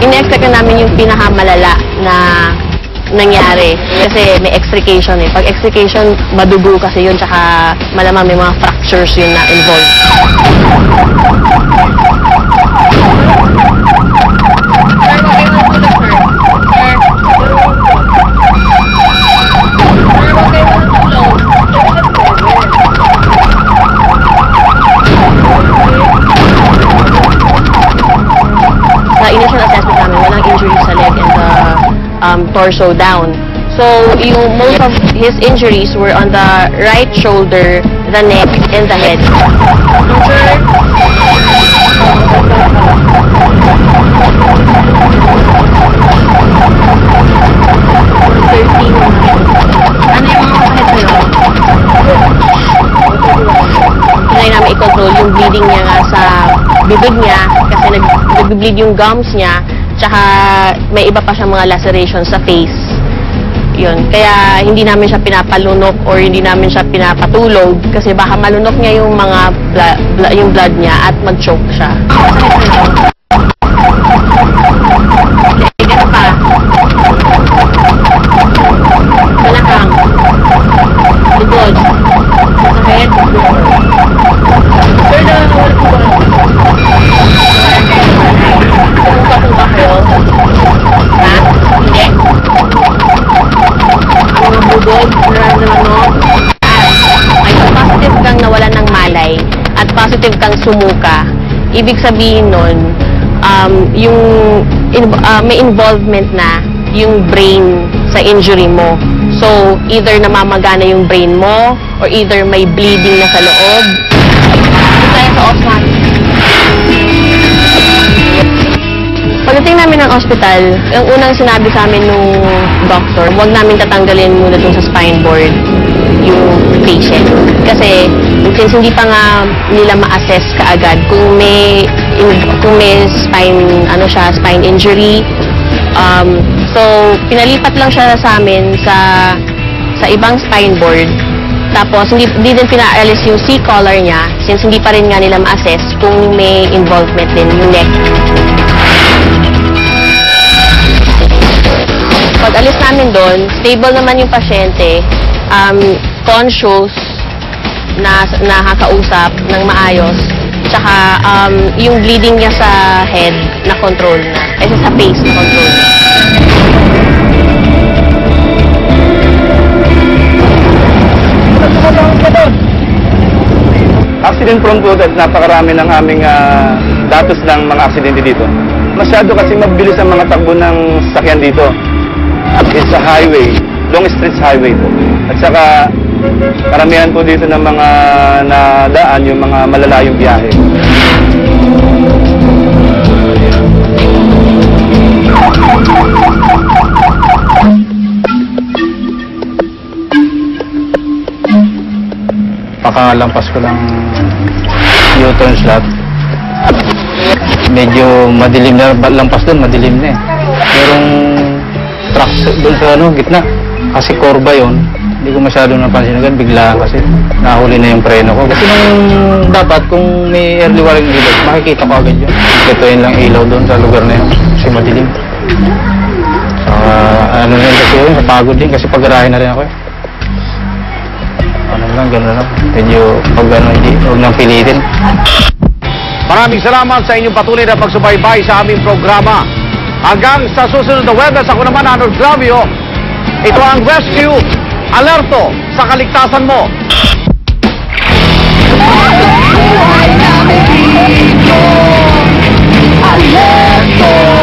in-expect na namin yung pinakamalala na nangyari. Kasi may extrication eh. Pag extrication, madugo kasi yun, tsaka malamang may mga fractures yun na involved. Sa initial assessment namin, walang injury sa leg and the torso down. So, most of his injuries were on the right shoulder, the neck, and the head. Try namin i-control yung bleeding niya nga sa bibig niya kasi nag-bleed yung gums niya, tsaka may iba pa siyang mga lacerations sa face. Yun. Kaya hindi namin siya pinapalunok or hindi namin siya pinapatulog kasi baka malunok niya yung mga yung blood niya at mag-choke siya. Ganun pa. Balakang. Likod. Sakit. Sir, nawawala po ba? Kung ba kayo? Ha? Hindi? Ang mga bubog, nararamdaman mo? Ay, kung positive kang nawalan ng malay at positive kang sumuka, ibig sabihin nun, may involvement na yung brain sa injury mo. So, either namamagana yung brain mo or either may bleeding na sa loob. Ito tayo sa OSMAT. Pagdating namin ng ospital, ang unang sinabi sa amin nung doctor, huwag namin tatanggalin muna dun sa spine board yung patient. Kasi since hindi pa nga nila ma-assess kaagad kung may spine injury. So pinalipat lang siya sa amin sa ibang spine board. Tapos hindi din pinaalis yung C-collar niya since hindi pa rin nga nila ma-assess kung may involvement din yung neck. Pag alis namin doon, stable naman yung pasyente, conscious, na nakakausap ng maayos, tsaka yung bleeding niya sa head na control na, sa face na control na. Accident prone po at napakarami ng aming datos ng mga aksidente dito. Masyado kasi mabilis ang mga takbo ng sasakyan dito. It's a highway, long stretch highway po. At saka karamihan po dito ng mga nadaan yung mga malalayong biyahe. Pakalampas ko lang U-turn slot. Medyo madilim na, lampas doon, madilim na eh. Merong truck doon sa gitna. Kasi kurba yun. Hindi ko masyadong napansin agad, biglaan kasi nahuli na yung preno ko. Kasi nung dapat, kung may early warning light, makikita ko agad yun. Ituin lang ilaw doon sa lugar na yun kasi madilim. Ano rin kasi yun, napagod din kasi pag-arahin na rin ako eh. Ano lang, gano'n lang. Medyo pag hindi, huwag nang pilitin. Maraming salamat sa inyong patuloy na pagsubaybay sa aming programa. Hanggang sa susunod na Webes, ako naman, Arnold Gravio. Ito ang Rescue Alerto sa kaligtasan mo. Alerto!